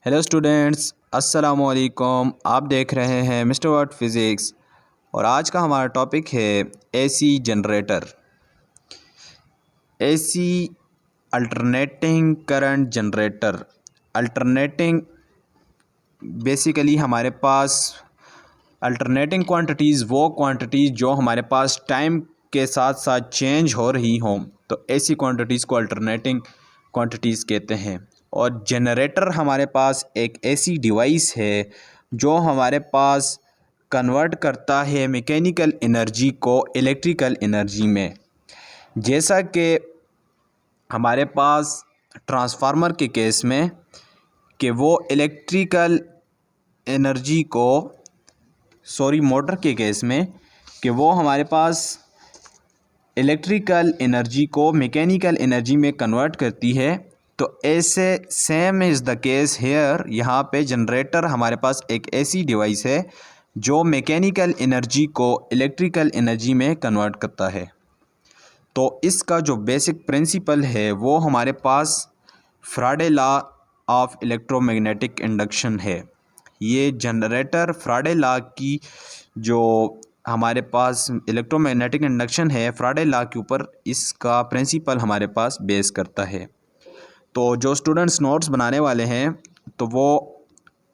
Hello students, अस्सलाम वालेकुम। आप देख रहे हैं मिस्टर वर्ड फिज़िक्स और आज का हमारा टॉपिक है AC generator. AC alternating current generator. Alternating basically हमारे पास अल्टरनेटिंग क्वांटिटीज़ वो क्वांटिटीज़ जो हमारे पास टाइम के साथ साथ चेंज हो रही हों, तो ऐसी क्वांटिटीज़ को अल्टरनेटिंग क्वांटिटीज़ कहते हैं। और जनरेटर हमारे पास एक ऐसी डिवाइस है जो हमारे पास कन्वर्ट करता है मैकेनिकल एनर्जी को इलेक्ट्रिकल एनर्जी में। जैसा कि हमारे पास ट्रांसफार्मर के केस में कि वो इलेक्ट्रिकल एनर्जी को मोटर के केस में कि वो हमारे पास इलेक्ट्रिकल एनर्जी को मैकेनिकल एनर्जी में कन्वर्ट करती है, तो ऐसे same is the case hair. यहाँ पे जनरेटर हमारे पास एक ऐसी डिवाइस है जो मैकेनिकल एनर्जी को इलेक्ट्रिकल एनर्जी में कन्वर्ट करता है। तो इसका जो बेसिक प्रिंसिपल है वो हमारे पास Faraday law of electromagnetic induction है। ये जनरेटर फ्राडे लॉ की जो हमारे पास इलेक्ट्रोमैग्नेटिक इंडक्शन है, फ्राडे लॉ के ऊपर इसका प्रिंसिपल हमारे पास बेस करता है। तो जो स्टूडेंट्स नोट्स बनाने वाले हैं, तो वो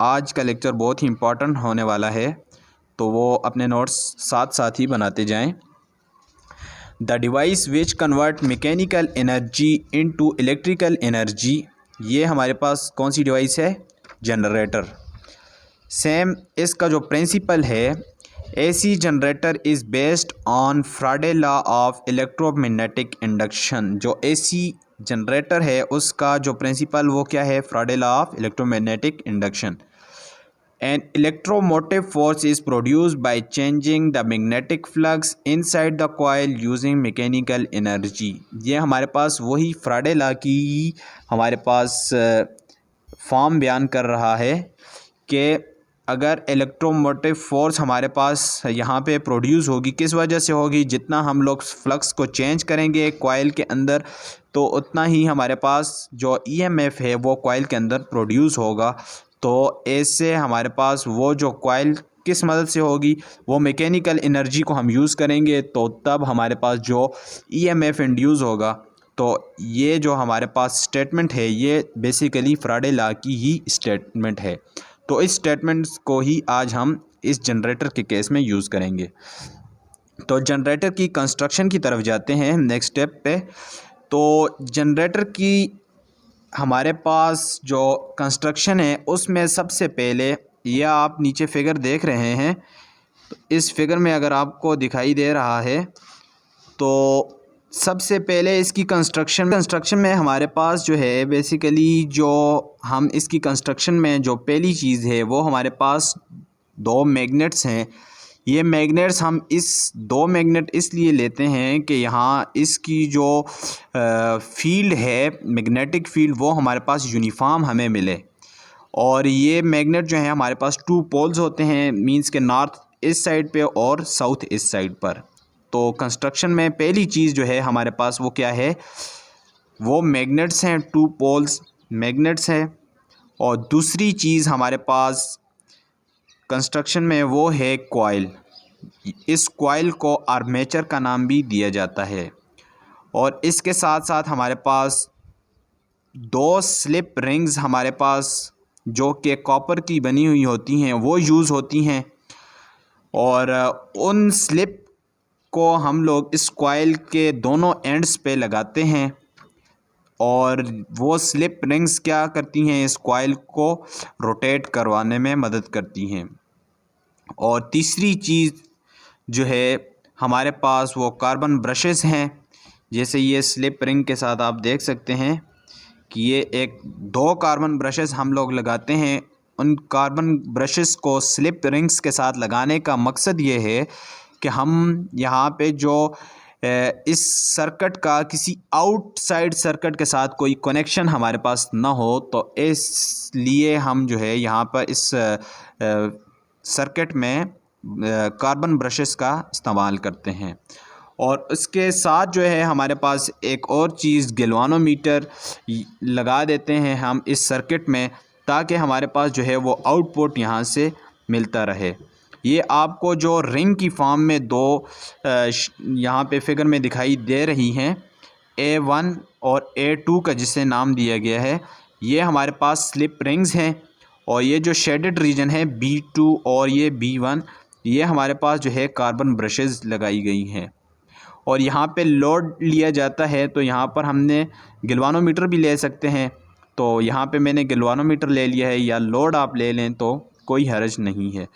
आज का लेक्चर बहुत ही इम्पोर्टेंट होने वाला है, तो वो अपने नोट्स साथ साथ ही बनाते जाएं। The device which convert mechanical energy into electrical energy, ये हमारे पास कौन सी डिवाइस है? जनरेटर। सेम इसका जो प्रिंसिपल है, AC generator is based on फ्राडे law of electromagnetic induction. जो एसी जनरेटर है उसका जो प्रिंसिपल वो क्या है? फ्राडे law of electromagnetic induction. An electromotive force is produced by changing the magnetic flux inside the coil using mechanical energy। ये हमारे पास वही फ्राडे लॉ की हमारे पास फॉर्म बयान कर रहा है कि अगर इलेक्ट्रोमोटिव फोर्स हमारे पास यहाँ पे प्रोड्यूस होगी, किस वजह से होगी? जितना हम लोग फ्लक्स को चेंज करेंगे कॉइल के अंदर, तो उतना ही हमारे पास जो ईएमएफ है वो कॉइल के अंदर प्रोड्यूस होगा। तो ऐसे हमारे पास वो जो कॉइल किस मदद से होगी? वो मैकेनिकल एनर्जी को हम यूज़ करेंगे, तो तब हमारे पास जो ईएमएफ इंड्यूस होगा। तो ये जो हमारे पास स्टेटमेंट है ये बेसिकली फ्राडे लॉ की ही स्टेटमेंट है। तो इस स्टेटमेंट्स को ही आज हम इस जनरेटर के केस में यूज़ करेंगे। तो जनरेटर की कंस्ट्रक्शन की तरफ जाते हैं नेक्स्ट स्टेप पे। तो जनरेटर की हमारे पास जो कंस्ट्रक्शन है उसमें सबसे पहले, यह आप नीचे फिगर देख रहे हैं, तो इस फिगर में अगर आपको दिखाई दे रहा है, तो सबसे पहले इसकी कंस्ट्रक्शन में हमारे पास जो है बेसिकली जो हम इसकी कंस्ट्रक्शन में जो पहली चीज़ है वो हमारे पास दो मैग्नेट्स हैं। ये मैग्नेट्स हम इस दो मैग्नेट इसलिए लेते हैं कि यहाँ इसकी जो फील्ड है, मैग्नेटिक फील्ड, वो हमारे पास यूनिफॉर्म हमें मिले। और ये मैग्नेट जो है हमारे पास टू पोल्स होते हैं, मींस के नॉर्थ इस साइड पे और साउथ इस साइड पर। तो कंस्ट्रक्शन में पहली चीज़ जो है हमारे पास वो क्या है? वो मैग्नेट्स हैं, टू पोल्स मैग्नेट्स हैं। और दूसरी चीज़ हमारे पास कंस्ट्रक्शन में वो है कॉइल। इस कॉइल को आर्मेचर का नाम भी दिया जाता है। और इसके साथ साथ हमारे पास दो स्लिप रिंग्स हमारे पास जो कि कॉपर की बनी हुई होती हैं वो यूज़ होती हैं। और उन स्लिप को हम लोग इस कॉइल के दोनों एंड्स पे लगाते हैं, और वो स्लिप रिंग्स क्या करती हैं? इस कॉइल को रोटेट करवाने में मदद करती हैं। और तीसरी चीज़ जो है हमारे पास वो कार्बन ब्रशेस हैं। जैसे ये स्लिप रिंग के साथ आप देख सकते हैं कि ये एक दो कार्बन ब्रशेस हम लोग लगाते हैं। उन कार्बन ब्रशेस को स्लिप रिंग्स के साथ लगाने का मकसद ये है कि हम यहाँ पे जो इस सर्किट का किसी आउटसाइड सर्किट के साथ कोई कनेक्शन हमारे पास ना हो, तो इसलिए हम जो है यहाँ पर इस सर्किट में कार्बन ब्रशेस का इस्तेमाल करते हैं। और इसके साथ जो है हमारे पास एक और चीज़ गैल्वानोमीटर लगा देते हैं हम इस सर्किट में, ताकि हमारे पास जो है वो आउटपुट यहाँ से मिलता रहे। ये आपको जो रिंग की फॉर्म में दो यहाँ पे फिगर में दिखाई दे रही हैं, A1 और A2 का जिसे नाम दिया गया है, ये हमारे पास स्लिप रिंग्स हैं। और ये जो शेडेड रीजन है B2 और ये B1, ये हमारे पास जो है कार्बन ब्रशेज़ लगाई गई हैं। और यहाँ पे लोड लिया जाता है तो यहाँ पर हमने गिलवानोमीटर भी ले सकते हैं। तो यहाँ पे मैंने गिलवानोमीटर ले लिया है, या लोड आप ले लें तो कोई हर्ज नहीं है।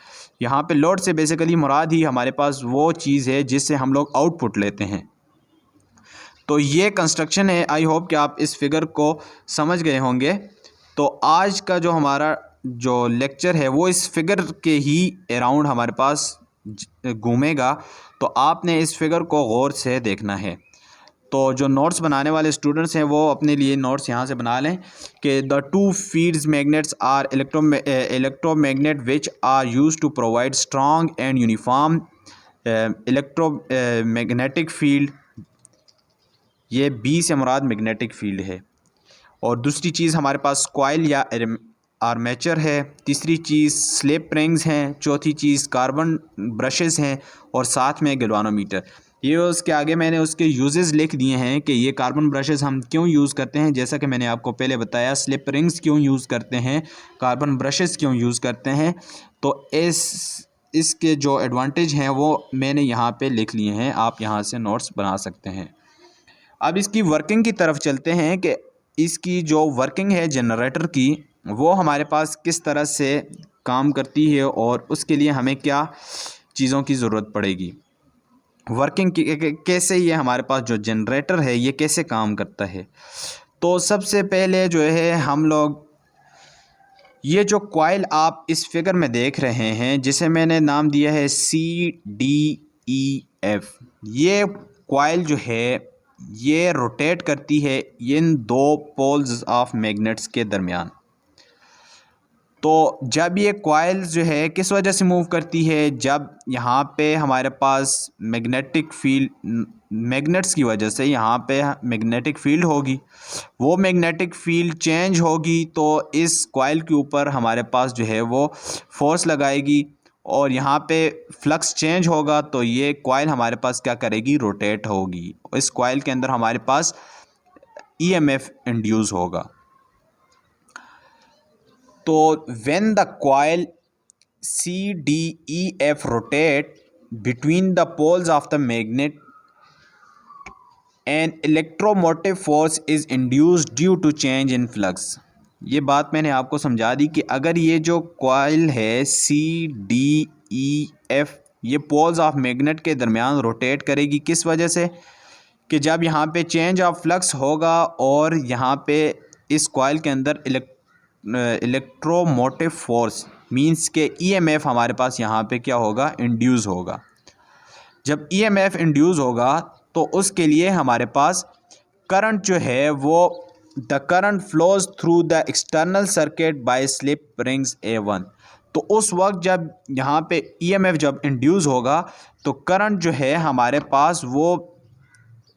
यहाँ पे लोड से बेसिकली मुराद ही हमारे पास वो चीज़ है जिससे हम लोग आउटपुट लेते हैं। तो ये कंस्ट्रक्शन है। आई होप कि आप इस फिगर को समझ गए होंगे। तो आज का जो हमारा जो लेक्चर है वो इस फिगर के ही अराउंड हमारे पास घूमेगा। तो आपने इस फिगर को गौर से देखना है। तो जो नोट्स बनाने वाले स्टूडेंट्स हैं वो अपने लिए नोट्स यहाँ से बना लें कि the two fields magnets are electromagnet which are used to provide strong and uniform electromagnetic field. ये बी से मुराद मैग्नेटिक फील्ड है। और दूसरी चीज़ हमारे पास कॉइल या आर्मेचर है। तीसरी चीज़ स्लिप रिंग्स हैं। चौथी चीज़ कार्बन ब्रशेज़ हैं। और साथ में गैल्वानोमीटर। ये उसके आगे मैंने उसके यूजेस लिख दिए हैं कि ये कार्बन ब्रशेज़ हम क्यों यूज़ करते हैं, जैसा कि मैंने आपको पहले बताया। स्लिप रिंग्स क्यों यूज़ करते हैं, कार्बन ब्रशेज़ क्यों यूज़ करते हैं। तो इसके जो एडवांटेज हैं वो मैंने यहाँ पे लिख लिए हैं। आप यहाँ से नोट्स बना सकते हैं। अब इसकी वर्किंग की तरफ चलते हैं कि इसकी जो वर्किंग है जनरेटर की, वो हमारे पास किस तरह से काम करती है और उसके लिए हमें क्या चीज़ों की ज़रूरत पड़ेगी। वर्किंग कैसे ये हमारे पास जो जनरेटर है ये कैसे काम करता है। तो सबसे पहले जो है हम लोग ये जो कॉइल आप इस फिगर में देख रहे हैं जिसे मैंने नाम दिया है CDEF, ये कॉइल जो है ये रोटेट करती है इन दो पोल्स ऑफ मैग्नेट्स के दरमियान। तो जब ये कॉइल्स जो है किस वजह से मूव करती है, जब यहाँ पे हमारे पास मैग्नेटिक फील्ड, मैग्नेट्स की वजह से यहाँ पे मैग्नेटिक फील्ड होगी, वो मैग्नेटिक फील्ड चेंज होगी तो इस कॉइल के ऊपर हमारे पास जो है वो फोर्स लगाएगी और यहाँ पे फ्लक्स चेंज होगा तो ये कॉइल हमारे पास क्या करेगी, रोटेट होगी। इस कॉइल के अंदर हमारे पास EMF इंड्यूस होगा। तो when the coil CDEF rotate between the poles of the magnet, an electromotive force is induced due to change in flux। ये बात मैंने आपको समझा दी कि अगर ये जो कॉइल है CDEF ये पोल्स ऑफ मैग्नेट के दरमियान रोटेट करेगी, किस वजह से, कि जब यहाँ पे चेंज ऑफ फ्लक्स होगा और यहाँ पे इस कॉइल के अंदर इलेक्ट्रोमोटिव फोर्स मींस के EMF हमारे पास यहाँ पे क्या होगा, इंड्यूस होगा। जब EMF इंड्यूस होगा तो उसके लिए हमारे पास करंट जो है वो the current flows through the external circuit by slip rings A1। तो उस वक्त जब यहाँ पे EMF जब इंड्यूस होगा तो करंट जो है हमारे पास वो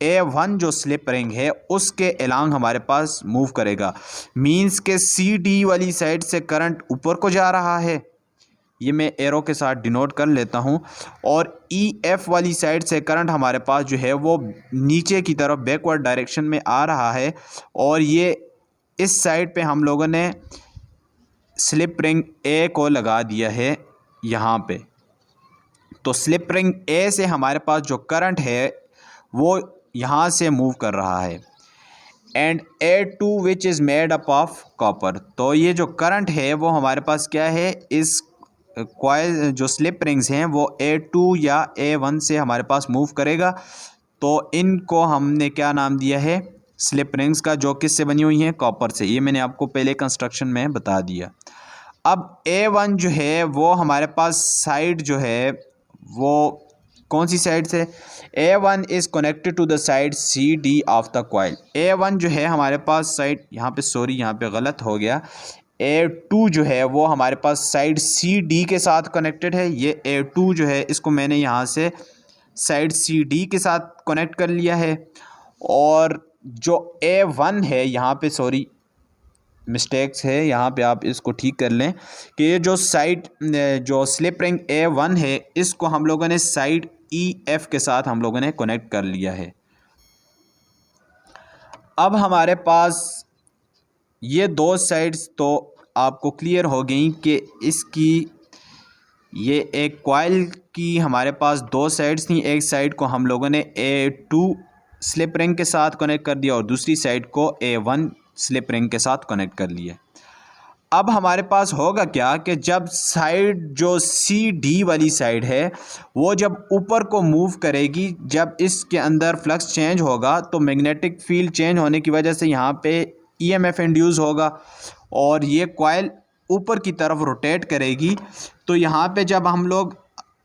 A1 जो स्लिप रिंग है उसके अलोंग हमारे पास मूव करेगा। मींस के CD वाली साइड से करंट ऊपर को जा रहा है, ये मैं एरो के साथ डिनोट कर लेता हूँ, और EF वाली साइड से करंट हमारे पास जो है वो नीचे की तरफ बैकवर्ड डायरेक्शन में आ रहा है। और ये इस साइड पे हम लोगों ने स्लिप रिंग A को लगा दिया है यहाँ पे। तो स्लिप रिंग A से हमारे पास जो करंट है वो यहाँ से मूव कर रहा है। And A2 which is made up of copper. तो ये जो करंट है वो हमारे पास क्या है, इस कॉइल जो स्लिप रिंग्स हैं वो A2 या A1 से हमारे पास मूव करेगा। तो इनको हमने क्या नाम दिया है, स्लिप रिंग्स का, जो किससे बनी हुई हैं, कॉपर से। ये मैंने आपको पहले कंस्ट्रक्शन में बता दिया। अब A1 जो है वो हमारे पास साइड जो है वो कौन सी साइड से, A1 is connected to the side CD of the coil. A1 जो है हमारे पास साइड, यहाँ पे सॉरी यहाँ पे गलत हो गया, A2 जो है वो हमारे पास साइड CD के साथ कनेक्टेड है। ये A2 जो है इसको मैंने यहाँ से साइड CD के साथ कनेक्ट कर लिया है। और जो A1 है यहाँ पे सॉरी मिस्टेक्स है, यहाँ पे आप इसको ठीक कर लें कि ये जो साइड जो स्लिप रिंग A1 है इसको हम लोगों ने साइड EF के साथ हम लोगों ने कनेक्ट कर लिया है। अब हमारे पास ये दो साइड्स तो आपको क्लियर हो गई कि इसकी ये एक कॉइल की हमारे पास दो साइड्स थी। एक साइड को हम लोगों ने A2 स्लिप रिंग के साथ कनेक्ट कर दिया और दूसरी साइड को A1 स्लिप रिंग के साथ कनेक्ट कर लिया। अब हमारे पास होगा क्या कि जब साइड जो CD वाली साइड है वो जब ऊपर को मूव करेगी, जब इसके अंदर फ्लक्स चेंज होगा तो मैग्नेटिक फील्ड चेंज होने की वजह से यहाँ पे EMF इंड्यूस होगा और ये कॉइल ऊपर की तरफ रोटेट करेगी। तो यहाँ पे जब हम लोग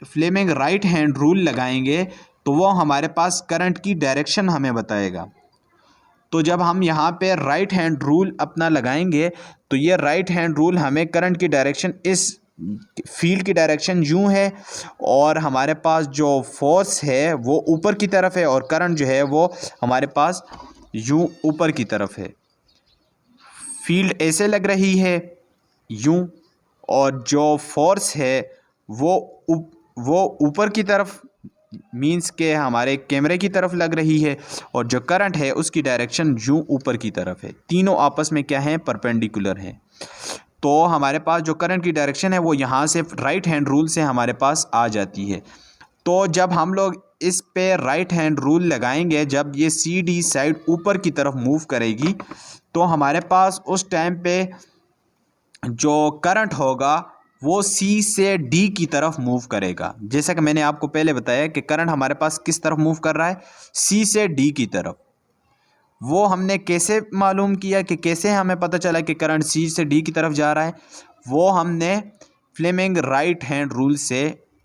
फ्लेमिंग राइट हैंड रूल लगाएंगे तो वो हमारे पास करंट की डायरेक्शन हमें बताएगा। तो जब हम यहाँ पे राइट हैंड रूल अपना लगाएंगे तो ये राइट हैंड रूल हमें करंट की डायरेक्शन, इस फील्ड की डायरेक्शन यूँ है और हमारे पास जो फोर्स है वो ऊपर की तरफ है और करंट जो है वो हमारे पास यूँ ऊपर की तरफ है। फील्ड ऐसे लग रही है यूँ और जो फोर्स है वो ऊपर की तरफ मींस के हमारे कैमरे की तरफ लग रही है और जो करंट है उसकी डायरेक्शन यूँ ऊपर की तरफ है। तीनों आपस में क्या है, परपेंडिकुलर है। तो हमारे पास जो करंट की डायरेक्शन है वो यहाँ से राइट हैंड रूल से हमारे पास आ जाती है। तो जब हम लोग इस पे राइट हैंड रूल लगाएंगे, जब ये CD साइड ऊपर की तरफ मूव करेगी तो हमारे पास उस टाइम पे जो करंट होगा वो C से D की तरफ मूव करेगा। जैसा कि मैंने आपको पहले बताया कि करंट हमारे पास किस तरफ मूव कर रहा है, C से D की तरफ। वो हमने कैसे मालूम किया कि कैसे हमें पता चला कि करंट C से D की तरफ जा रहा है, वो हमने फ्लेमिंग राइट हैंड रूल से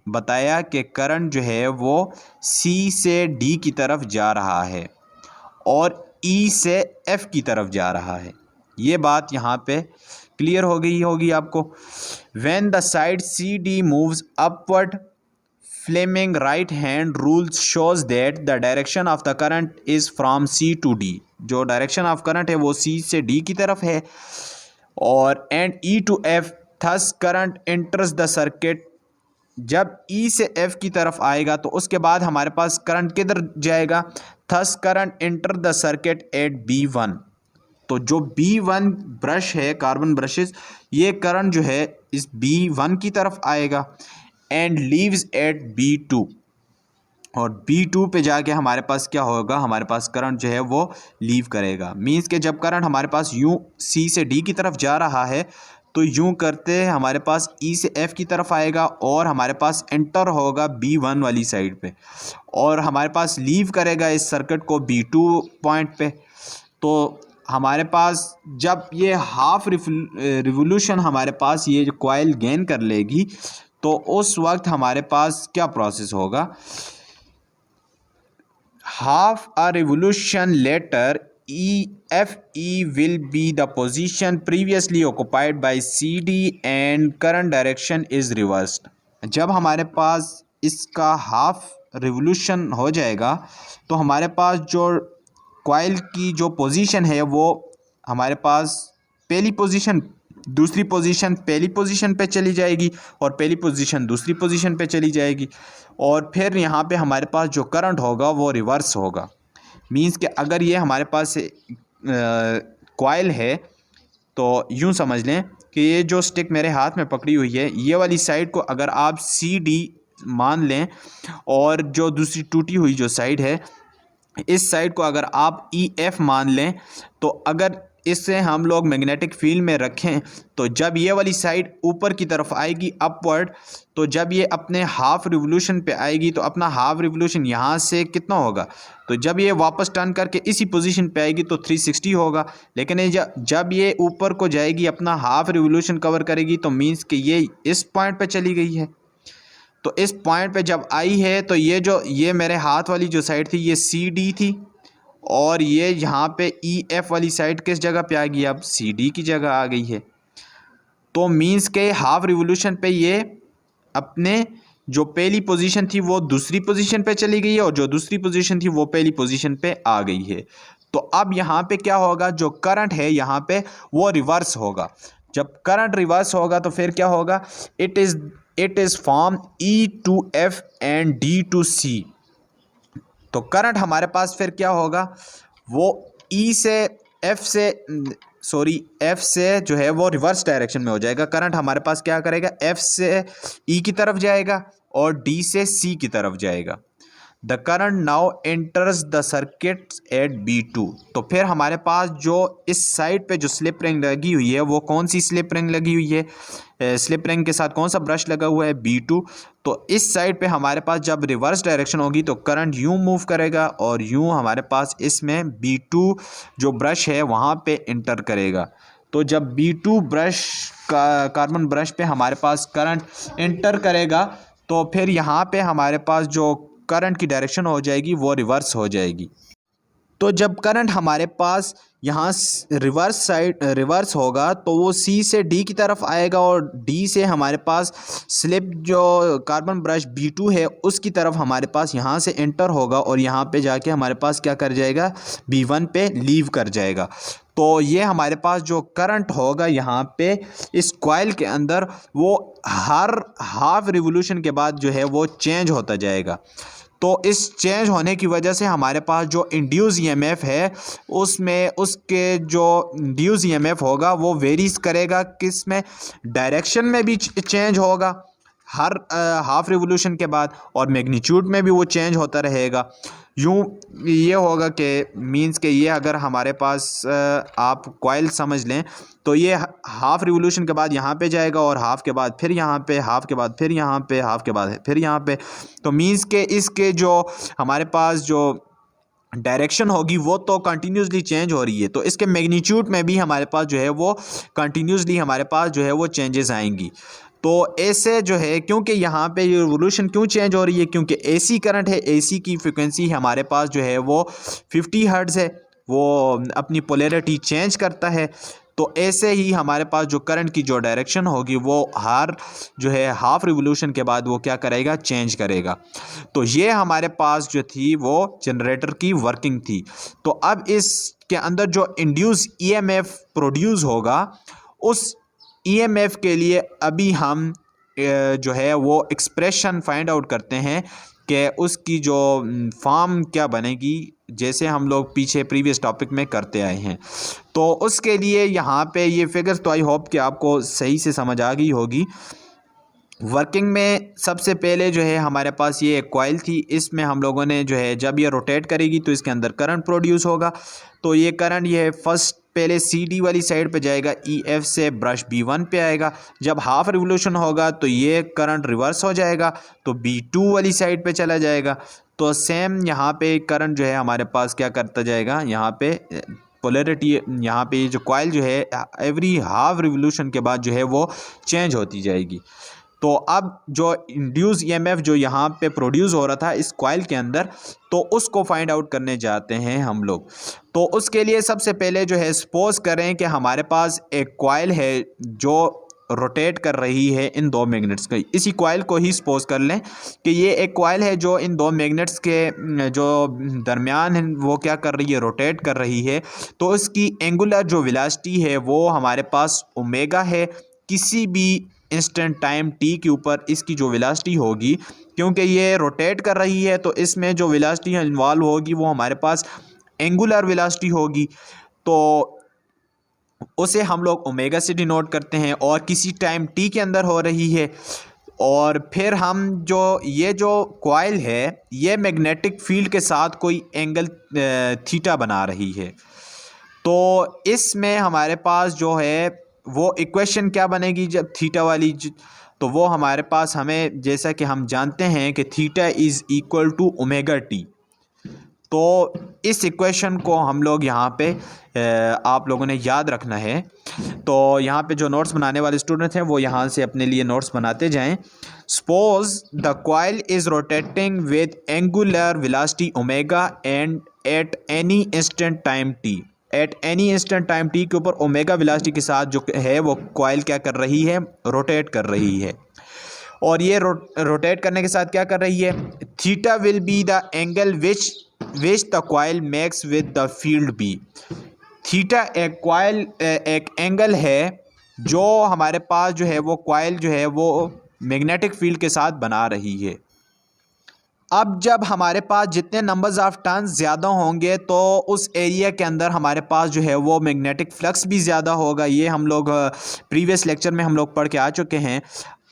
बताया कि करंट जो है वो C से D की तरफ जा रहा है और E से F की तरफ जा रहा है। ये बात यहाँ पे क्लियर हो गई होगी आपको। When the side CD moves upward, Fleming right hand rule shows that the direction of the current is from C to D। जो डायरेक्शन ऑफ करंट है वो C से D की तरफ है और and E to F, thus current enters the circuit। जब E से F की तरफ आएगा तो उसके बाद हमारे पास करंट किधर जाएगा, thus current enter the circuit at B1। तो जो B1 ब्रश है, कार्बन ब्रशेस, ये करंट जो है इस B1 की तरफ आएगा एंड लीव्स एट B2। और B2 पे जाके हमारे पास क्या होगा, हमारे पास करंट जो है वो लीव करेगा। मींस के जब करंट हमारे पास यूँ C से D की तरफ जा रहा है तो यूँ करते हमारे पास E से F की तरफ आएगा और हमारे पास एंटर होगा B1 वाली साइड पे और हमारे पास लीव करेगा इस सर्किट को B2 पॉइंट पे। तो हमारे पास जब ये हाफ रिवोल्यूशन हमारे पास ये जो कॉइल गेन कर लेगी तो उस वक्त हमारे पास क्या प्रोसेस होगा, half a revolution later EFE will be the position previously occupied by CD and current direction is reversed। जब हमारे पास इसका हाफ रिवोल्यूशन हो जाएगा तो हमारे पास जो कॉइल की जो पोजीशन है वो हमारे पास पहली पोजीशन दूसरी पोजीशन पहली पोजीशन पे चली जाएगी और पहली पोजीशन दूसरी पोजीशन पे चली जाएगी और फिर यहाँ पे हमारे पास जो करंट होगा वो रिवर्स होगा। मींस कि अगर ये हमारे पास कॉइल है तो यूँ समझ लें कि ये जो स्टिक मेरे हाथ में पकड़ी हुई है ये वाली साइड को अगर आप CD मान लें और जो दूसरी टूटी हुई जो साइड है इस साइड को अगर आप EF मान लें तो अगर इससे हम लोग मैग्नेटिक फील्ड में रखें तो जब ये वाली साइड ऊपर की तरफ आएगी अपवर्ड, तो जब ये अपने हाफ रिवोल्यूशन पे आएगी तो अपना हाफ रिवोल्यूशन यहाँ से कितना होगा, तो जब ये वापस टर्न करके इसी पोजीशन पे आएगी तो 360 होगा। लेकिन ये जब ये ऊपर को जाएगी अपना हाफ रिवोल्यूशन कवर करेगी तो मीन्स कि ये इस पॉइंट पे चली गई है। तो इस पॉइंट पे जब आई है तो ये मेरे हाथ वाली जो साइड थी ये CD थी और ये यहाँ पे EF वाली साइड किस जगह पे आ गई, अब CD की जगह आ गई है। तो मींस के हाफ रिवोल्यूशन पे ये अपने जो पहली पोजीशन थी वो दूसरी पोजीशन पे चली गई है और जो दूसरी पोजीशन थी वो पहली पोजीशन पे आ गई है। तो अब यहाँ पे क्या होगा, जो करंट है यहाँ पे वो रिवर्स होगा। जब करंट रिवर्स होगा तो फिर क्या होगा, it is from E to F and D to C. तो करंट हमारे पास फिर क्या होगा, वो ई से एफ से सॉरी एफ से जो है वो रिवर्स डायरेक्शन में हो जाएगा। करंट हमारे पास क्या करेगा, एफ से ई की तरफ जाएगा और डी से सी की तरफ जाएगा। The current now enters the circuit eight B2। तो फिर हमारे पास जो इस साइड पे जो स्लिप रिंग लगी हुई है वो कौन सी स्लिप रिंग लगी हुई है, स्लिप रिंग के साथ कौन सा ब्रश लगा हुआ है, B2। तो इस साइड पे हमारे पास जब रिवर्स डायरेक्शन होगी तो करंट यूं मूव करेगा और यूं हमारे पास इसमें B2 जो ब्रश है वहाँ पे इंटर करेगा। तो जब B2 ब्रश का कार्बन ब्रश पे हमारे पास करंट इंटर करेगा तो फिर यहाँ पे हमारे पास जो करंट की डायरेक्शन हो जाएगी वो रिवर्स हो जाएगी। तो जब करंट हमारे पास यहाँ रिवर्स होगा तो वो सी से डी की तरफ आएगा और डी से हमारे पास स्लिप जो कार्बन ब्रश B2 है उसकी तरफ हमारे पास यहाँ से एंटर होगा और यहाँ पे जाके हमारे पास क्या कर जाएगा, B1 पे लीव कर जाएगा। तो ये हमारे पास जो करंट होगा यहाँ पे इस कॉइल के अंदर वो हर हाफ रिवोल्यूशन के बाद जो है वो चेंज होता जाएगा। तो इस चेंज होने की वजह से हमारे पास जो इंड्यूस ईएमएफ है उसमें उसके जो इंड्यूस ईएमएफ होगा वो वेरीज करेगा, किस में, डायरेक्शन में भी चेंज होगा हर हाफ रिवोल्यूशन के बाद और मैग्नीट्यूड में भी वो चेंज होता रहेगा। यूँ ये होगा कि मींस के ये अगर हमारे पास आप कॉइल समझ लें तो ये हाफ रिवोल्यूशन के बाद यहाँ पे जाएगा और हाफ के बाद फिर यहाँ पे, हाफ के बाद फिर यहाँ पे, हाफ के बाद फिर यहाँ पे। तो मींस के इसके जो हमारे पास जो डायरेक्शन होगी वो तो कंटिन्यूसली चेंज हो रही है, तो इसके मैग्नीट्यूड में भी हमारे पास जो है वो कंटिन्यूसली हमारे पास जो है वो चेंजेस आएंगी। तो ऐसे जो है, क्योंकि यहाँ पे ये रिवोल्यूशन क्यों चेंज हो रही है, क्योंकि एसी करंट है, एसी की फ्रिक्वेंसी हमारे पास जो है वो 50 हर्ट्ज़ है, वो अपनी पोलैरिटी चेंज करता है। तो ऐसे ही हमारे पास जो करंट की जो डायरेक्शन होगी वो हर जो है हाफ रिवोल्यूशन के बाद वो क्या करेगा, चेंज करेगा। तो ये हमारे पास जो थी वो जनरेटर की वर्किंग थी। तो अब इसके अंदर जो इंड्यूस ईएमएफ प्रोड्यूस होगा उस ईएमएफ के लिए अभी हम जो है वो एक्सप्रेशन फाइंड आउट करते हैं कि उसकी जो फॉर्म क्या बनेगी, जैसे हम लोग पीछे प्रीवियस टॉपिक में करते आए हैं। तो उसके लिए यहाँ पे ये फिगर्स तो आई होप कि आपको सही से समझ आ गई होगी। वर्किंग में सबसे पहले जो है हमारे पास ये एक कॉइल थी, इसमें हम लोगों ने जो है जब ये रोटेट करेगी तो इसके अंदर करंट प्रोड्यूस होगा। तो ये करंट ये फर्स्ट पहले CD वाली साइड पे जाएगा, EF से ब्रश B1 पे आएगा। जब हाफ रिवोल्यूशन होगा तो ये करंट रिवर्स हो जाएगा तो B2 वाली साइड पे चला जाएगा। तो सेम यहाँ पे करंट जो है हमारे पास क्या करता जाएगा, यहाँ पे पोलैरिटी, यहाँ पे जो कॉइल जो है एवरी हाफ रिवोल्यूशन के बाद जो है वो चेंज होती जाएगी। तो अब जो इंड्यूस ईएमएफ जो यहाँ पे प्रोड्यूस हो रहा था इस कॉइल के अंदर, तो उसको फाइंड आउट करने जाते हैं हम लोग। तो उसके लिए सबसे पहले जो है सपोज करें कि हमारे पास एक कॉइल है जो रोटेट कर रही है इन दो मैग्नेट्स का। इसी कॉइल को ही सपोज कर लें कि ये एक कॉइल है जो इन दो मैग्नेट्स के जो दरमियान है वो क्या कर रही है, रोटेट कर रही है। तो इसकी एंगुलर जो वेलोसिटी है वो हमारे पास ओमेगा है। किसी भी इंस्टेंट टाइम t के ऊपर इसकी जो वेलोसिटी होगी, क्योंकि ये रोटेट कर रही है तो इसमें जो वेलोसिटी इन्वॉल्व होगी वो हमारे पास एंगुलर वेलोसिटी होगी। तो उसे हम लोग ओमेगा से डिनोट करते हैं और किसी टाइम t के अंदर हो रही है। और फिर हम जो ये जो कॉइल है ये मैग्नेटिक फील्ड के साथ कोई एंगल थीटा बना रही है। तो इसमें हमारे पास जो है वो इक्वेशन क्या बनेगी जब थीटा वाली, तो वो हमारे पास हमें, जैसा कि हम जानते हैं कि theta is equal to omega T. तो इस इक्वेशन को हम लोग यहाँ पे आप लोगों ने याद रखना है। तो यहाँ पे जो नोट्स बनाने वाले स्टूडेंट हैं वो यहाँ से अपने लिए नोट्स बनाते जाएं। Suppose the coil is rotating with angular velocity omega and at any instant time T. At any instant time T के ऊपर ओमेगा वेलोसिटी के साथ जो है वो कॉइल क्या कर रही है, रोटेट कर रही है। और ये रोटेट करने के साथ क्या कर रही है, theta will be the angle which which the coil makes with the field B. Theta एक कॉइल एक एंगल है जो हमारे पास जो है वो कॉइल जो है वो मैग्नेटिक फील्ड के साथ बना रही है। अब जब हमारे पास जितने नंबर्स ऑफ टर्न्स ज़्यादा होंगे तो उस एरिया के अंदर हमारे पास जो है वो मैग्नेटिक फ्लक्स भी ज़्यादा होगा। ये हम लोग प्रीवियस लेक्चर में हम लोग पढ़ के आ चुके हैं।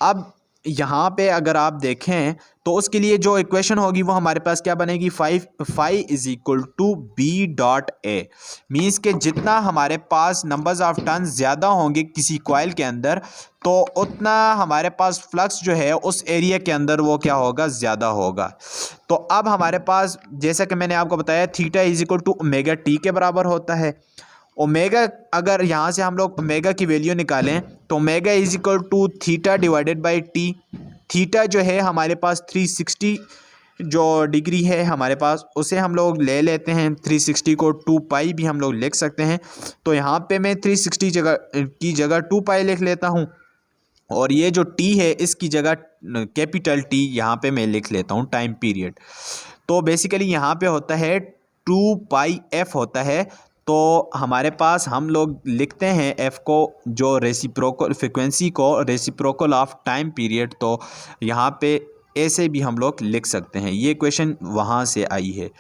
अब यहाँ पे अगर आप देखें तो उसके लिए जो इक्वेशन होगी वो हमारे पास क्या बनेगी, phi is equal to B dot A. Means के जितना हमारे पास नंबर्स ऑफ टर्न्स ज़्यादा होंगे किसी कॉइल के अंदर तो उतना हमारे पास फ्लक्स जो है उस एरिया के अंदर वो क्या होगा, ज़्यादा होगा। तो अब हमारे पास जैसा कि मैंने आपको बताया theta is equal to omega T के बराबर होता है। ओमेगा अगर यहाँ से हम लोग ओमेगा की वैल्यू निकालें तो omega is equal to theta divided by T. Theta जो है हमारे पास 360 जो डिग्री है हमारे पास उसे हम लोग ले लेते हैं। 360 को 2 पाई भी हम लोग लिख सकते हैं। तो यहाँ पे मैं 360 की जगह 2 पाई लिख लेता हूँ और ये जो टी है इसकी जगह कैपिटल टी यहाँ पे मैं लिख लेता हूँ टाइम पीरियड। तो बेसिकली यहाँ पे होता है 2 पाई एफ होता है। तो हमारे पास हम लोग लिखते हैं एफ को जो रेसिप्रोकल फ्रिक्वेंसी को रेसिप्रोकल ऑफ टाइम पीरियड। तो यहाँ पे ऐसे भी हम लोग लिख सकते हैं। ये क्वेश्चन वहाँ से आई है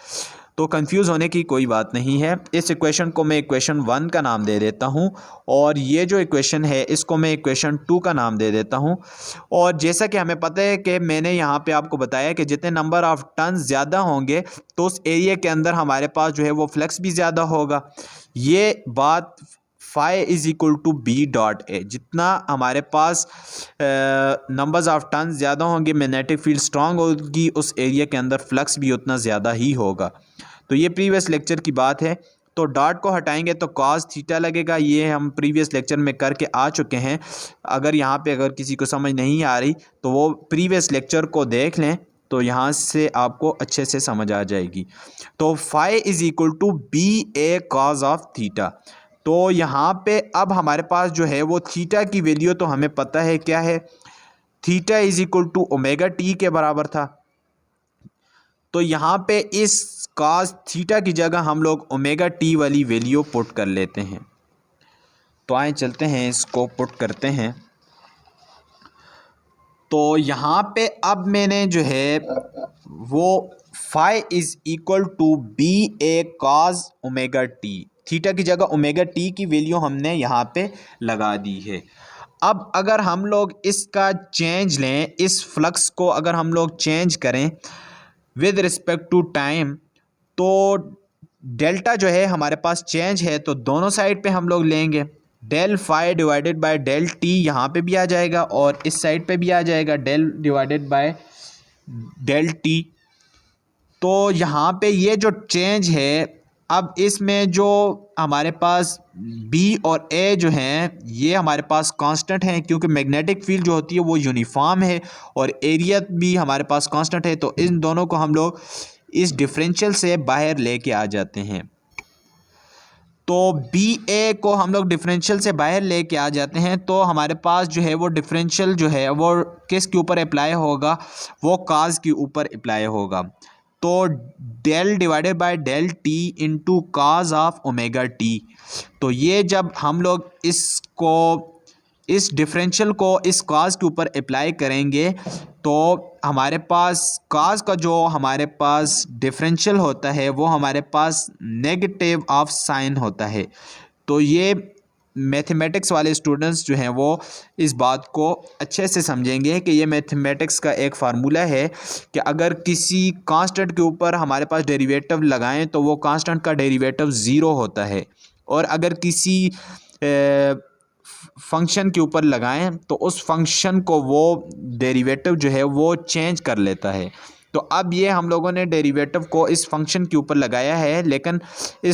तो कंफ्यूज होने की कोई बात नहीं है। इस इक्वेशन को मैं इक्वेशन 1 का नाम दे देता हूँ और ये जो इक्वेशन है इसको मैं इक्वेशन 2 का नाम दे देता हूँ। और जैसा कि हमें पता है कि मैंने यहाँ पे आपको बताया कि जितने नंबर ऑफ टर्न्स ज़्यादा होंगे तो उस एरिया के अंदर हमारे पास जो है वो फ्लक्स भी ज़्यादा होगा। ये बात phi is equal to B dot A. जितना हमारे पास नंबर्स ऑफ टर्न्स ज़्यादा होंगे मैग्नेटिक फील्ड स्ट्रांग होगी, उस एरिया के अंदर फ्लक्स भी उतना ज़्यादा ही होगा। तो ये प्रीवियस लेक्चर की बात है। तो डॉट को हटाएंगे तो कॉस थीटा लगेगा। ये हम प्रीवियस लेक्चर में करके आ चुके हैं। अगर यहाँ पे अगर किसी को समझ नहीं आ रही तो वो प्रीवियस लेक्चर को देख लें तो यहाँ से आपको अच्छे से समझ आ जाएगी। तो phi is equal to B A cos of theta. तो यहाँ पे अब हमारे पास जो है वो थीटा की वैल्यू तो हमें पता है क्या है, theta is equal to omega T के बराबर था। तो यहाँ पे इस कॉस थीटा की जगह हम लोग ओमेगा टी वाली वैल्यू पुट कर लेते हैं। तो आए चलते हैं इसको पुट करते हैं। तो यहाँ पे अब मैंने जो है वो phi is equal to B A cos omega T, theta की जगह ओमेगा टी की वैल्यू हमने यहाँ पे लगा दी है। अब अगर हम लोग इसका चेंज लें, इस फ्लक्स को अगर हम लोग चेंज करें विद रिस्पेक्ट टू टाइम तो डेल्टा जो है हमारे पास चेंज है तो दोनों साइड पे हम लोग लेंगे। Del phi divided by del T यहाँ पे भी आ जाएगा और इस साइड पे भी आ जाएगा del divided by del T. तो यहाँ पे ये जो चेंज है अब इसमें जो हमारे पास B और A जो हैं ये हमारे पास कांस्टेंट हैं क्योंकि मैग्नेटिक फील्ड जो होती है वो यूनिफॉर्म है और एरिया भी हमारे पास कांस्टेंट है। तो इन दोनों को हम लोग इस डिफरेंशियल से बाहर लेके आ जाते हैं। तो बी ए को हम लोग डिफरेंशियल से बाहर लेके आ जाते हैं तो हमारे पास जो है वो डिफरेंशियल जो है वो किस के ऊपर अप्लाई होगा, वो काज के ऊपर अप्लाई होगा। तो del divided by del T into cos of omega T. तो ये जब हम लोग इसको इस डिफरेंशियल को इस काज के ऊपर अप्लाई करेंगे तो हमारे पास काज का जो हमारे पास डिफरेंशियल होता है वो हमारे पास नेगेटिव ऑफ साइन होता है। तो ये मैथमेटिक्स वाले स्टूडेंट्स जो हैं वो इस बात को अच्छे से समझेंगे कि ये मैथमेटिक्स का एक फार्मूला है कि अगर किसी कांस्टेंट के ऊपर हमारे पास डेरिवेटिव लगाएं तो वो कांस्टेंट का डेरिवेटिव ज़ीरो होता है और अगर किसी फंक्शन के ऊपर लगाएं तो उस फंक्शन को वो डेरिवेटिव जो है वो चेंज कर लेता है। तो अब ये हम लोगों ने डेरिवेटिव को इस फंक्शन के ऊपर लगाया है लेकिन ये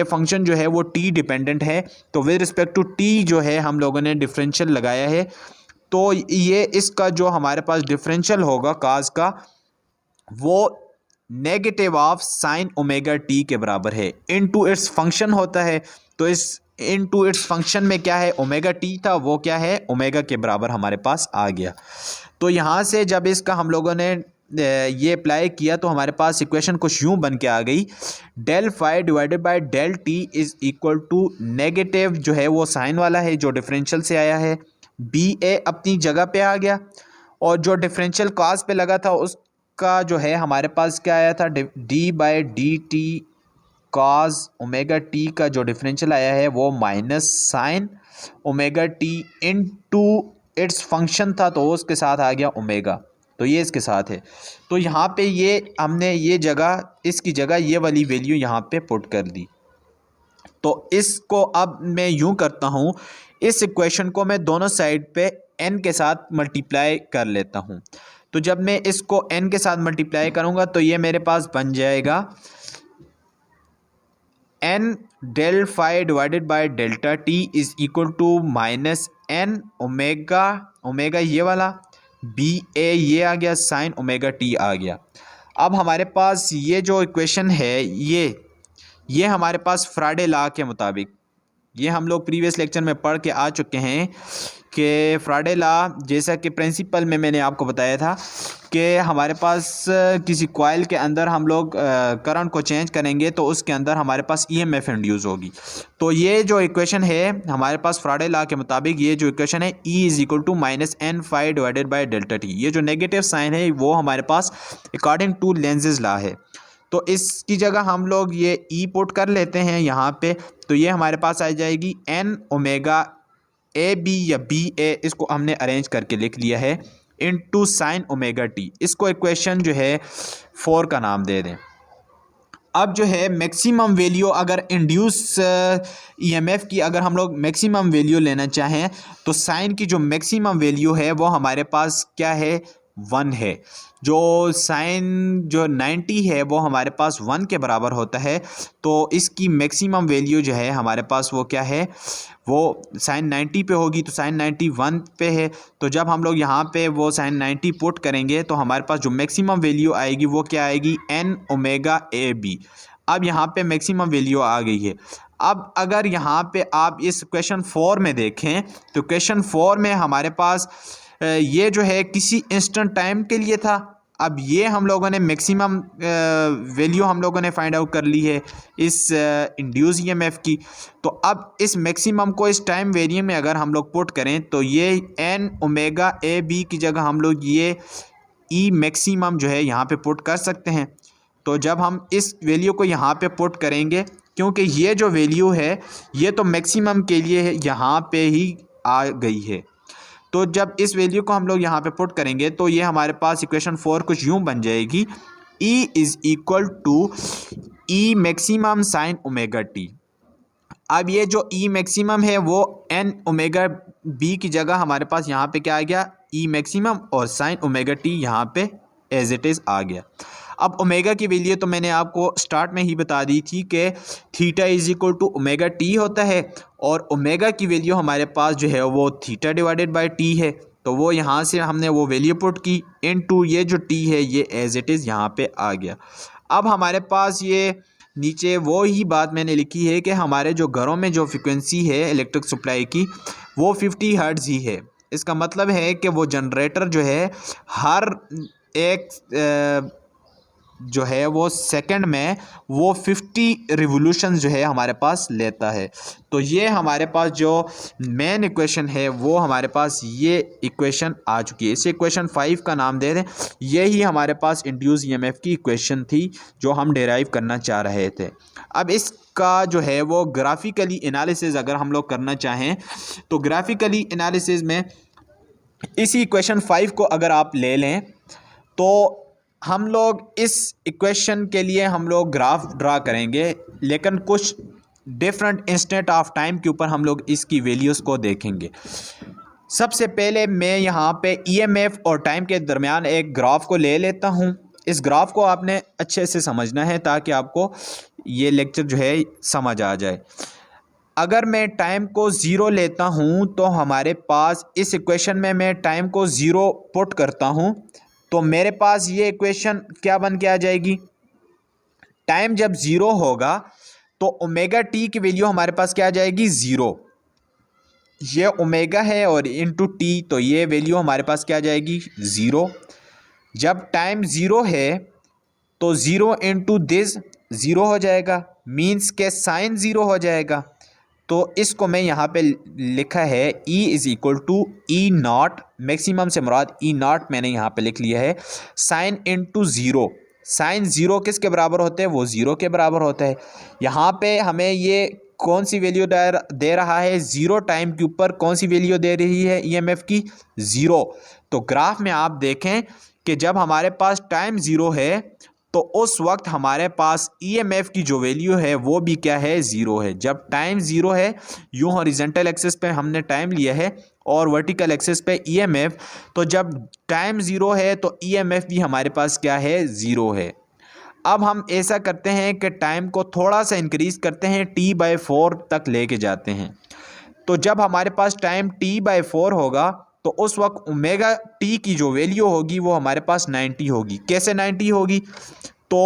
फंक्शन जो है वो टी डिपेंडेंट है। तो विद रिस्पेक्ट टू टी जो है हम लोगों ने डिफरेंशियल लगाया है। तो ये इसका जो हमारे पास डिफरेंशियल होगा काज का वो negative of sine omega T के बराबर है। इनटू इट्स फंक्शन होता है तो इस इनटू इट्स फंक्शन में क्या है ओमेगा टी था वो क्या है ओमेगा के बराबर हमारे पास आ गया। तो यहाँ से जब इसका हम लोगों ने ये अप्लाई किया तो हमारे पास इक्वेशन कुछ यूँ बन के आ गई, del phi divided by del T is equal to negative जो है वो साइन वाला है जो डिफरेंशियल से आया है, बी ए अपनी जगह पे आ गया और जो डिफरेंशियल कॉस पे लगा था उसका जो है हमारे पास क्या आया था, D by D T cos omega T का जो डिफरेंशियल आया है वो minus sine omega T into its function था तो उसके साथ आ गया ओमेगा, तो ये इसके साथ है। तो यहाँ पे ये हमने ये जगह इसकी जगह ये वाली वैल्यू यहाँ पे पुट कर दी। तो इसको अब मैं यूँ करता हूँ, इस इक्वेशन को मैं दोनों साइड पे n के साथ मल्टीप्लाई कर लेता हूँ। तो जब मैं इसको n के साथ मल्टीप्लाई करूँगा तो ये मेरे पास बन जाएगा n del phi divided by delta T is equal to minus n omega, omega ये वाला, बी ए ये आ गया, साइन ओमेगा टी आ गया। अब हमारे पास ये जो इक्वेशन है ये हमारे पास फ्राडे लॉ के मुताबिक, ये हम लोग प्रीवियस लेक्चर में पढ़ के आ चुके हैं कि फ्राडे लॉ, जैसा कि प्रिंसिपल में मैंने आपको बताया था कि हमारे पास किसी कॉइल के अंदर हम लोग करंट को चेंज करेंगे तो उसके अंदर हमारे पास ईएमएफ इंड्यूस होगी। तो ये जो इक्वेशन है हमारे पास फ्राडे लॉ के मुताबिक ये जो इक्वेशन है E is equal to minus N phi divided by delta T, ये जो नेगेटिव साइन है वो हमारे पास अकॉर्डिंग टू लेंजेज लॉ है। तो इसकी जगह हम लोग ये ई पुट कर लेते हैं यहाँ पे, तो ये हमारे पास आ जाएगी एन ओमेगा ए बी या बी ए, इसको हमने अरेंज करके लिख लिया है, इनटू साइन ओमेगा टी। इसको इक्वेशन जो है 4 का नाम दे दें। अब जो है मैक्सिमम वैल्यू अगर इंड्यूस ईएमएफ की अगर हम लोग मैक्सिमम वैल्यू लेना चाहें तो साइन की जो मैक्सिमम वैल्यू है वो हमारे पास क्या है, 1 है। जो साइन जो 90 है वो हमारे पास 1 के बराबर होता है, तो इसकी मैक्सिमम वैल्यू जो है हमारे पास वो क्या है, वो साइन 90 पे होगी, तो साइन 90 1 पे है। तो जब हम लोग यहाँ पे वो साइन 90 पुट करेंगे तो हमारे पास जो मैक्सिमम वैल्यू आएगी वो क्या आएगी, एन ओमेगा ए बी। अब यहाँ पे मैक्सिमम वैल्यू आ गई है। अब अगर यहाँ पे आप इस क्वेश्चन 4 में देखें तो क्वेश्चन 4 में हमारे पास ये जो है किसी इंस्टेंट टाइम के लिए था। अब ये हम लोगों ने मैक्सिमम वैल्यू हम लोगों ने फाइंड आउट कर ली है इस इंड्यूस ईएमएफ की। तो अब इस मैक्सिमम को इस टाइम वेरिएंट में अगर हम लोग पुट करें तो ये एन ओमेगा ए बी की जगह हम लोग ये ई मैक्सिमम जो है यहाँ पे पुट कर सकते हैं। तो जब हम इस वैल्यू को यहाँ पे पुट करेंगे, क्योंकि ये जो वैल्यू है ये तो मैक्सिमम के लिए यहाँ पे ही आ गई है, तो जब इस वैल्यू को हम लोग यहाँ पे पुट करेंगे तो ये हमारे पास इक्वेशन 4 कुछ यूँ बन जाएगी, E is equal to E maximum sine omega T. अब ये जो ई मैक्सिमम है वो एन ओमेगा बी की जगह हमारे पास यहाँ पे क्या आ गया, ई मैक्सिमम, और साइन ओमेगा टी यहाँ पे एज इट इज़ आ गया। अब ओमेगा की वैल्यू तो मैंने आपको स्टार्ट में ही बता दी थी कि theta is equal to omega T होता है, और ओमेगा की वैल्यू हमारे पास जो है वो थीटा डिवाइडेड बाय टी है। तो वो यहाँ से हमने वो वैल्यू पुट की इनटू ये जो टी है ये एज इट इज़ यहाँ पे आ गया। अब हमारे पास ये नीचे वो ही बात मैंने लिखी है कि हमारे जो घरों में जो फ्रिक्वेंसी है इलेक्ट्रिक सप्लाई की वो 50 हर्ट्ज़ ही है। इसका मतलब है कि वो जनरेटर जो है हर एक जो है वो सेकंड में वो 50 रिवोल्यूशन जो है हमारे पास लेता है। तो ये हमारे पास जो मेन इक्वेशन है वो हमारे पास ये इक्वेशन आ चुकी है। इसे इक्वेशन 5 का नाम दे दें। यही हमारे पास इंड्यूस ईएमएफ की इक्वेशन थी जो हम डेराइव करना चाह रहे थे। अब इसका जो है वो ग्राफिकली एनालिसिस अगर हम लोग करना चाहें तो ग्राफिकली एनालिसिस में इसी इक्वेशन 5 को अगर आप ले लें तो हम लोग इस इक्वेशन के लिए हम लोग ग्राफ ड्रा करेंगे, लेकिन कुछ डिफरेंट इंस्टेंट ऑफ टाइम के ऊपर हम लोग इसकी वैल्यूज़ को देखेंगे। सबसे पहले मैं यहाँ पे ईएमएफ और टाइम के दरमियान एक ग्राफ को ले लेता हूँ। इस ग्राफ को आपने अच्छे से समझना है ताकि आपको ये लेक्चर जो है समझ आ जाए। अगर मैं टाइम को ज़ीरो लेता हूँ तो हमारे पास इस इक्वेशन में मैं टाइम को ज़ीरो पुट करता हूँ तो मेरे पास ये इक्वेशन क्या बन के आ जाएगी, टाइम जब ज़ीरो होगा तो ओमेगा टी की वैल्यू हमारे पास क्या आ जाएगी, ज़ीरो। ये ओमेगा है और इनटू टी, तो ये वैल्यू हमारे पास क्या आ जाएगी, ज़ीरो। जब टाइम ज़ीरो है तो ज़ीरो इंटू दिस ज़ीरो हो जाएगा, मीन्स के साइन ज़ीरो हो जाएगा। तो इसको मैं यहाँ पे लिखा है E is equal to E naught, maximum से मुराद ई नॉट मैंने यहाँ पे लिख लिया है, sine into zero. Sine zero किसके बराबर होते हैं? वो ज़ीरो के बराबर होता है। यहाँ पे हमें ये कौन सी वैल्यू दे रहा है? ज़ीरो टाइम के ऊपर कौन सी वैल्यू दे रही है ईएमएफ की? ज़ीरो। तो ग्राफ में आप देखें कि जब हमारे पास टाइम ज़ीरो है तो उस वक्त हमारे पास ईएमएफ की जो वैल्यू है वो भी क्या है? ज़ीरो है। जब टाइम ज़ीरो है, यूँ हॉरिजेंटल एक्सिस पे हमने टाइम लिया है और वर्टिकल एक्सिस पे ईएमएफ, तो जब टाइम ज़ीरो है तो ईएमएफ भी हमारे पास क्या है? ज़ीरो है। अब हम ऐसा करते हैं कि टाइम को थोड़ा सा इंक्रीज़ करते हैं, T/4 तक लेके जाते हैं। तो जब हमारे पास टाइम T/4 होगा तो उस वक्त ओमेगा टी की जो वैल्यू होगी वो हमारे पास 90 होगी। कैसे 90 होगी? तो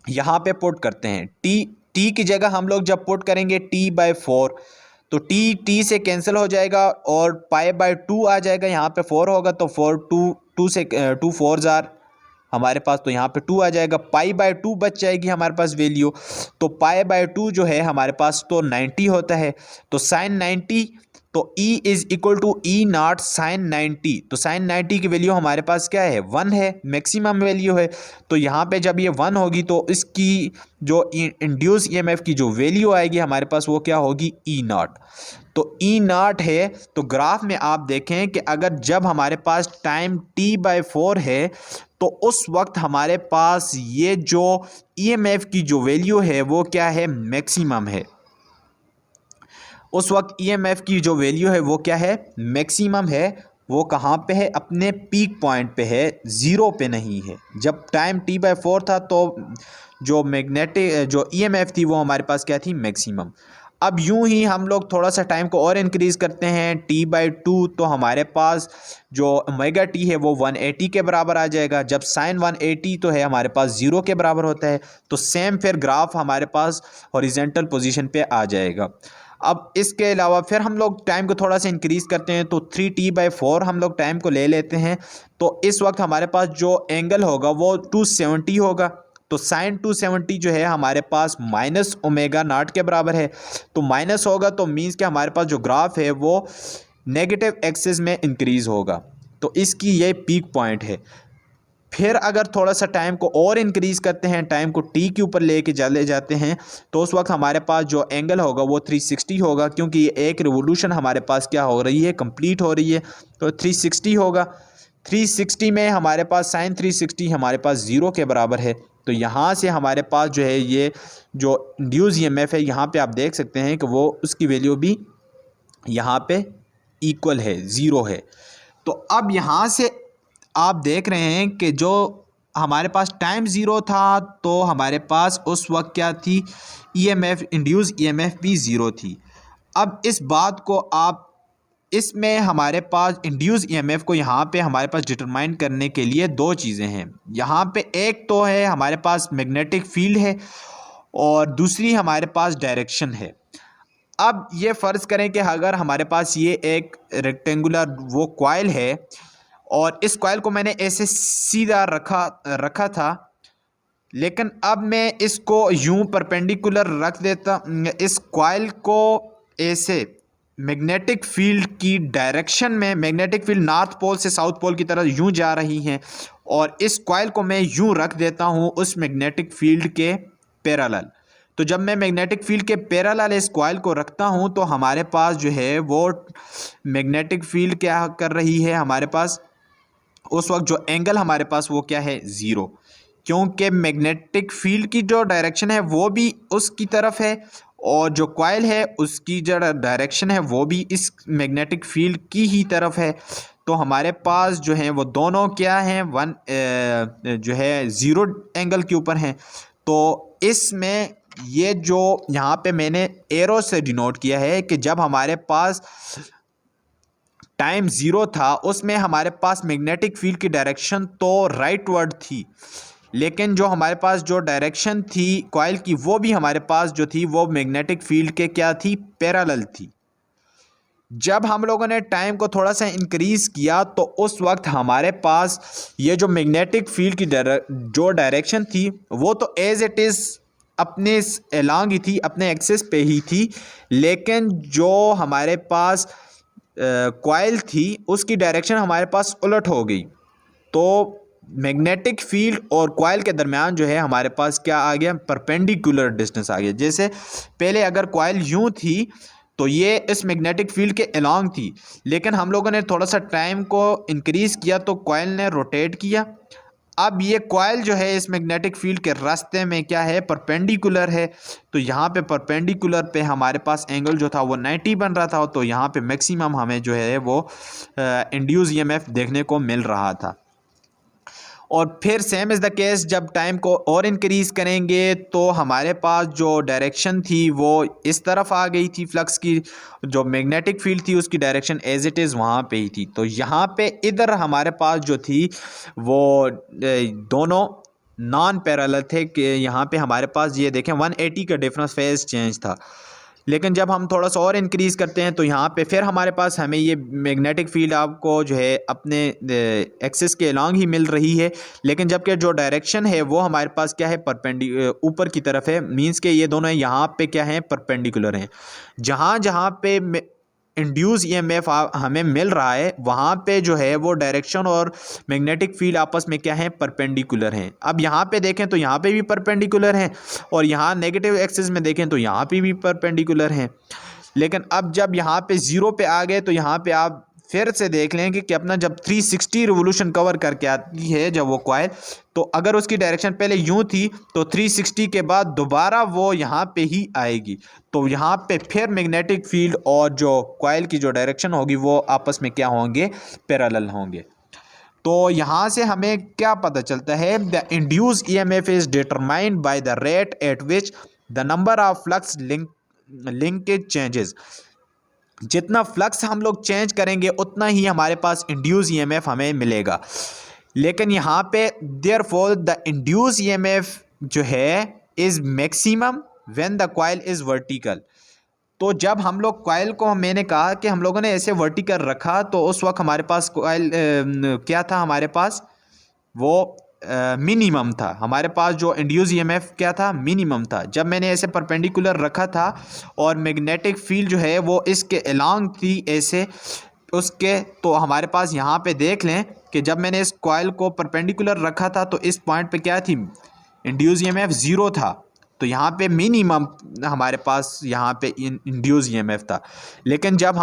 यहाँ पे पुट करते हैं टी की जगह हम लोग जब पुट करेंगे T/4 तो टी से कैंसिल हो जाएगा और π/2 आ जाएगा। यहाँ पे 4 होगा तो 2 से 2 4 जार हमारे पास, तो यहाँ पे 2 आ जाएगा, π/2 बच जाएगी हमारे पास वैल्यू। तो π/2 जो है हमारे पास तो 90 होता है। तो साइन 90, तो E is equal to E naught sine 90। तो साइन 90 की वैल्यू हमारे पास क्या है? 1 है, मैक्सिमम वैल्यू है। तो यहाँ पे जब ये 1 होगी तो इसकी जो इंड्यूस ईएमएफ की जो वैल्यू आएगी हमारे पास वो क्या होगी? ई नॉट। तो ई नॉट है। तो ग्राफ में आप देखें कि अगर जब हमारे पास टाइम T/4 है तो उस वक्त हमारे पास ये जो ईएमएफ की जो वैल्यू है वो क्या है? मैक्सिमम है। उस वक्त ईएमएफ की जो वैल्यू है वो क्या है? मैक्सिमम है। वो कहाँ पे है? अपने पीक पॉइंट पे है, ज़ीरो पे नहीं है। जब टाइम T/4 था तो जो मैग्नेटिक जो ईएमएफ थी वो हमारे पास क्या थी? मैक्सिमम। अब यूं ही हम लोग थोड़ा सा टाइम को और इंक्रीज़ करते हैं T/2, तो हमारे पास जो ओमेगा टी है वो 180 के बराबर आ जाएगा। जब साइन 180 तो है हमारे पास ज़ीरो के बराबर होता है, तो सेम फिर ग्राफ हमारे पास हॉरिजेंटल पोजीशन पे आ जाएगा। अब इसके अलावा फिर हम लोग टाइम को थोड़ा सा इंक्रीज़ करते हैं तो 3T/4 हम लोग टाइम को ले लेते हैं। तो इस वक्त हमारे पास जो एंगल होगा वो 270 होगा। तो साइन 270 जो है हमारे पास माइनस ओमेगा नॉट के बराबर है। तो माइनस होगा तो मीन्स कि हमारे पास जो ग्राफ है वो नेगेटिव एक्सिस में इंक्रीज़ होगा। तो इसकी ये पीक पॉइंट है। फिर अगर थोड़ा सा टाइम को और इंक्रीज़ करते हैं, टाइम को टी के ऊपर लेके चले जाते हैं, तो उस वक्त हमारे पास जो एंगल होगा वो 360 होगा, क्योंकि ये एक रिवोल्यूशन हमारे पास क्या हो रही है? कंप्लीट हो रही है। तो 360 होगा। 360 में हमारे पास साइन 360 हमारे पास ज़ीरो के बराबर है। तो यहाँ से हमारे पास जो है ये जो इंड्यूस ईएमएफ है, यहाँ पे आप देख सकते हैं कि वो उसकी वैल्यू भी यहाँ पे इक्वल है, ज़ीरो है। तो अब यहाँ से आप देख रहे हैं कि जो हमारे पास टाइम ज़ीरो था तो हमारे पास उस वक्त क्या थी? ईएमएफ, इंड्यूस ईएमएफ भी ज़ीरो थी। अब इस बात को आप इसमें हमारे पास इंड्यूस ईएमएफ को यहाँ पे हमारे पास डिटरमाइन करने के लिए दो चीज़ें हैं। यहाँ पे एक तो है हमारे पास मैग्नेटिक फील्ड है और दूसरी हमारे पास डायरेक्शन है। अब ये फ़र्ज़ करें कि अगर हमारे पास ये एक रेक्टेंगुलर वो कॉइल है और इस कॉइल को मैंने ऐसे सीधा रखा था, लेकिन अब मैं इसको यूं परपेंडिकुलर रख देता, इस कॉइल को ऐसे मैग्नेटिक फील्ड की डायरेक्शन में, मैग्नेटिक फील्ड नॉर्थ पोल से साउथ पोल की तरफ यूं जा रही हैं और इस कॉइल को मैं यूं रख देता हूं उस मैग्नेटिक फील्ड के पैरेलल। तो जब मैं मैग्नेटिक फील्ड के पैरेलल इस कॉइल को रखता हूं तो हमारे पास जो है वो मैग्नेटिक फील्ड क्या कर रही है? हमारे पास उस वक्त जो एंगल हमारे पास वो क्या है? ज़ीरो, क्योंकि मैग्नेटिक फील्ड की जो डायरेक्शन है वो भी उसकी तरफ है और जो कॉइल है उसकी जो डायरेक्शन है वो भी इस मैग्नेटिक फील्ड की ही तरफ है। तो हमारे पास जो है वो दोनों क्या हैं? जो है ज़ीरो एंगल के ऊपर हैं। तो इसमें ये जो यहाँ पे मैंने एरो से डिनोट किया है कि जब हमारे पास टाइम ज़ीरो था उसमें हमारे पास मैग्नेटिक फील्ड की डायरेक्शन तो राइटवर्ड थी, लेकिन जो हमारे पास जो डायरेक्शन थी कॉइल की वो भी हमारे पास जो थी वो मैग्नेटिक फील्ड के क्या थी? पैरेलल थी। जब हम लोगों ने टाइम को थोड़ा सा इंक्रीज़ किया तो उस वक्त हमारे पास ये जो मैग्नेटिक फील्ड की जो डायरेक्शन थी वो तो एज इट इज़ अपने एलॉन्ग ही थी, अपने एक्सिस पे ही थी, लेकिन जो हमारे पास कॉइल थी उसकी डायरेक्शन हमारे पास उलट हो गई। तो मैग्नेटिक फील्ड और कॉइल के दरमियान जो है हमारे पास क्या आ गया, परपेंडिकुलर डिस्टेंस आ गया। जैसे पहले अगर कॉइल यूं थी तो ये इस मैग्नेटिक फील्ड के अलोंग थी, लेकिन हम लोगों ने थोड़ा सा टाइम को इंक्रीज़ किया तो कॉइल ने रोटेट किया। अब ये कॉइल जो है इस मैग्नेटिक फील्ड के रास्ते में क्या है, परपेंडिकुलर है। तो यहाँ पे परपेंडिकुलर पे हमारे पास एंगल जो था वो 90 बन रहा था। तो यहाँ पे मैक्सिमम हमें जो है वो इंड्यूस ईएमएफ देखने को मिल रहा था। और फिर सेम इज़ द केस, जब टाइम को और इंक्रीज़ करेंगे तो हमारे पास जो डायरेक्शन थी वो इस तरफ आ गई थी, फ्लक्स की जो मैग्नेटिक फील्ड थी उसकी डायरेक्शन एज इट इज़ वहाँ पे ही थी। तो यहाँ पे इधर हमारे पास जो थी वो दोनों नॉन पैरेलल थे कि यहाँ पे हमारे पास ये देखें 180 का डिफरेंस फेज चेंज था। लेकिन जब हम थोड़ा सा और इंक्रीज़ करते हैं तो यहाँ पे फिर हमारे पास हमें ये मैग्नेटिक फील्ड आपको जो है अपने एक्सिस के अलॉन्ग ही मिल रही है, लेकिन जबकि जो डायरेक्शन है वो हमारे पास क्या है, ऊपर की तरफ है। मींस के ये दोनों यहाँ पे क्या हैं, परपेंडिकुलर हैं। जहाँ जहाँ पे इंड्यूस ईएमएफ हमें मिल रहा है वहाँ पे जो है वो डायरेक्शन और मैग्नेटिक फील्ड आपस में क्या है, परपेंडिकुलर हैं। अब यहाँ पे देखें तो यहाँ पे भी परपेंडिकुलर हैं, और यहाँ नेगेटिव एक्सिस में देखें तो यहाँ पे भी परपेंडिकुलर हैं। लेकिन अब जब यहाँ पे ज़ीरो पे आ गए तो यहाँ पे आप फिर से देख लें कि अपना जब 360 रिवोल्यूशन कवर करके आती है जब वो कॉइल, तो अगर उसकी डायरेक्शन पहले यूं थी तो 360 के बाद दोबारा वो यहाँ पे ही आएगी। तो यहाँ पे फिर मैग्नेटिक फील्ड और जो कॉइल की जो डायरेक्शन होगी वो आपस में क्या होंगे, पैरेलल होंगे। तो यहाँ से हमें क्या पता चलता है, the induce EMF is determined by the rate at which the number of flux linkage changes. जितना फ्लक्स हम लोग चेंज करेंगे उतना ही हमारे पास इंड्यूस ईएमएफ हमें मिलेगा। लेकिन यहाँ पे देयरफॉर द इंड्यूस ईएमएफ जो है is maximum when the coil is vertical. तो जब हम लोग कॉइल को, मैंने कहा कि हम लोगों ने ऐसे वर्टिकल रखा तो उस वक्त हमारे पास कॉइल क्या था, हमारे पास वो मिनिमम था। हमारे पास जो इंड्यूस ईएमएफ क्या था, मिनिमम था। जब मैंने ऐसे परपेंडिकुलर रखा था और मैग्नेटिक फील्ड जो है वो इसके अलोंग थी ऐसे उसके, तो हमारे पास यहाँ पे देख लें कि जब मैंने इस कॉइल को परपेंडिकुलर रखा था तो इस पॉइंट पे क्या थी, इंड्यूस ईएमएफ ज़ीरो था। तो यहाँ पे मिनिमम हमारे पास यहाँ पे इंड्यूस ईएमएफ था। लेकिन जब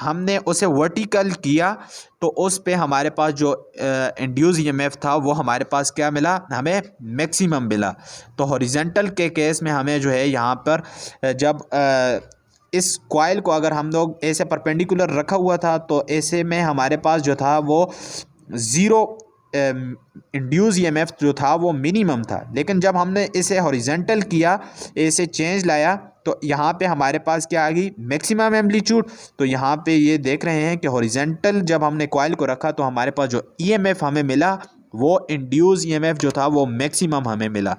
हमने उसे वर्टिकल किया तो उस पे हमारे पास जो इंड्यूस ईएमएफ था वो हमारे पास क्या मिला, हमें मैक्सिमम मिला। तो हॉरिजॉन्टल के केस में हमें जो है यहाँ पर जब इस कॉइल को अगर हम लोग ऐसे परपेंडिकुलर रखा हुआ था तो ऐसे में हमारे पास जो था वो ज़ीरो इंड्यूस ईएमएफ जो था वो मिनिमम था। लेकिन जब हमने इसे हॉरिजॉन्टल किया, ऐसे चेंज लाया, तो यहाँ पे हमारे पास क्या आ गई, मैक्सिमम एम्पलीट्यूड। तो यहाँ पे ये देख रहे हैं कि हॉरिजॉन्टल जब हमने कॉइल को रखा तो हमारे पास जो ईएमएफ हमें मिला वो इंड्यूस ईएमएफ जो था वो मैक्सिमम हमें मिला।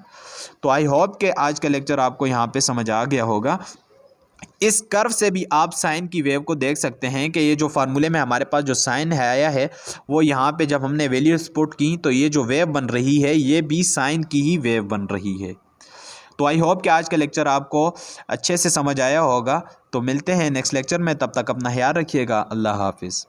तो आई होप कि आज का लेक्चर आपको यहाँ पे समझ आ गया होगा। इस कर्व से भी आप साइन की वेव को देख सकते हैं कि ये जो फार्मूले में हमारे पास जो साइन है आया है वो यहाँ पे जब हमने वैल्यूज पुट की तो ये जो वेव बन रही है ये भी साइन की ही वेव बन रही है। तो आई होप कि आज का लेक्चर आपको अच्छे से समझ आया होगा। तो मिलते हैं नेक्स्ट लेक्चर में, तब तक अपना ख्याल रखिएगा। अल्लाह हाफिज़।